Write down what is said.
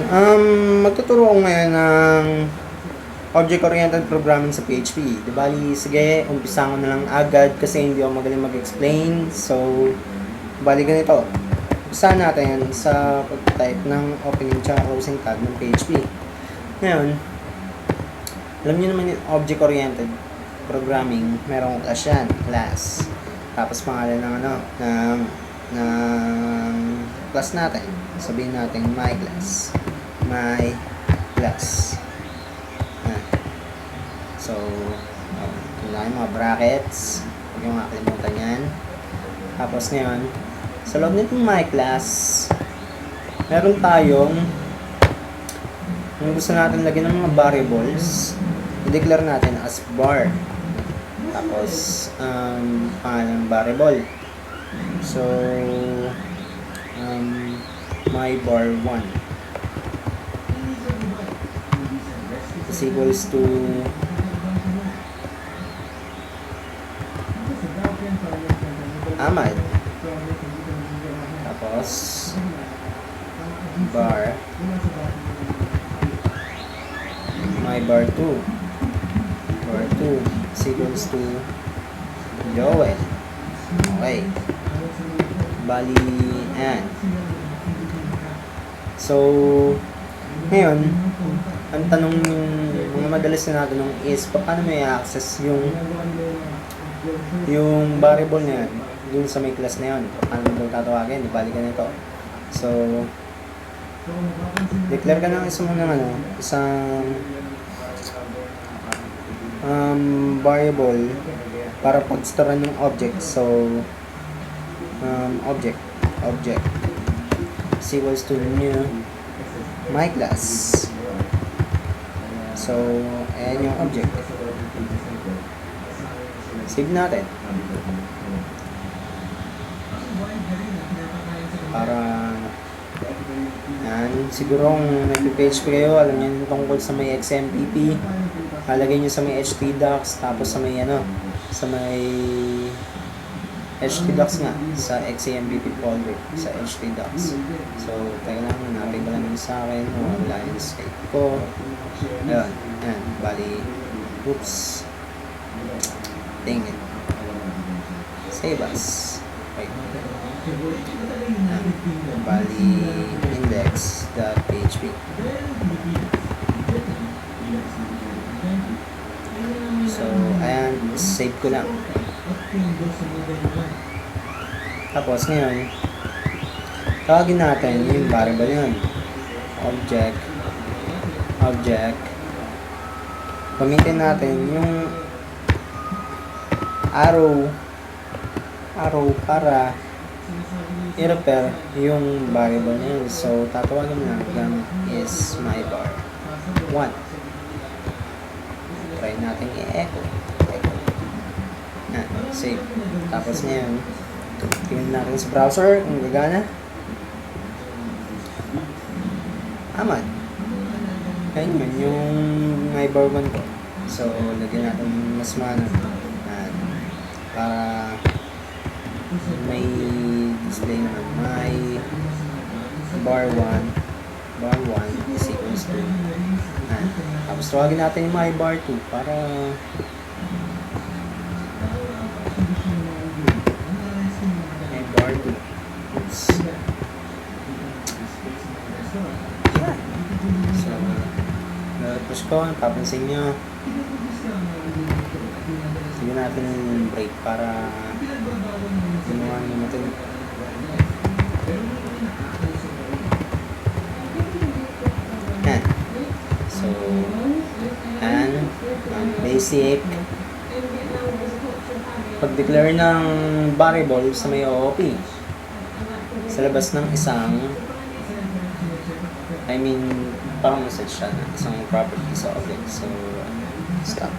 Magtuturo ako ngayon ng object-oriented programming sa PHP. Di bali, sige, umpisa ko na lang agad kasi hindi ako magaling mag-explain. So, bali ganito. Umpisa natin sa pag-type ng opening at closing tag ng PHP. Ngayon, alam niyo naman yung object-oriented programming, merong class yan, class. Tapos pangalan ng ng class natin. Sabihin natin my class. My class. So, kailangan mga brackets. Huwag yung makalimutan yan. Tapos ngayon, sa loob nitong my class, meron tayong kung gusto natin lagyan ng mga variables, i-declare natin as var. Tapos, pangalan ng variable. So, my var 1 is equals to Ahmad. Tapos, var my var 2 is equals to Joel. Okay. Bali, ayan. So, ngayon, ang tanong mga madalas na natanong is, paano may access yung variable na yan, dun sa may class na yun? Paano mo tatawagin? Di bali ganito. So, declare ka ng isang variable para pag-storean ng object. So, object is equals to new my class. So, ayan yung object. Save natin. Para yan, siguro kung nag-PHP kayo, alam niyo yung tungkol sa may XMPP, halagay niyo sa may htdocs, tapos sa may sa may htdocs nga, sa XAMPP folder, sa htdocs. So, tayo lang, hanapin ko lang yun sa akin, wala yung site ko. Ayun, ayan, bali, oops, dang it. Save as. Okay. Bali, index.php. So, ayan, save ko lang. Tapos ngayon, tawagin natin yung variable yun. Object. Gamitin natin yung arrow para i-repair yung variable niya. So, tatawagin na gamit is my var 1. Try natin i-echo. Save. Tapos ngayon, tingnan natin sa browser kung gagana. Aman. Ayun yun, yung my var 1 ko. So, lagyan natin mas mana. Para may display naman my var 1 is equals to tapos tawagin natin yung my var 2 para my var 2. Oops. So, push ko, papansin nyo, sige natin yung break para ginawa nyo natin. Yan. So, yan. Basic. Pag-declare ng variable sa may OOP. Sa labas ng parang message siya na isang property sa object. So, stop.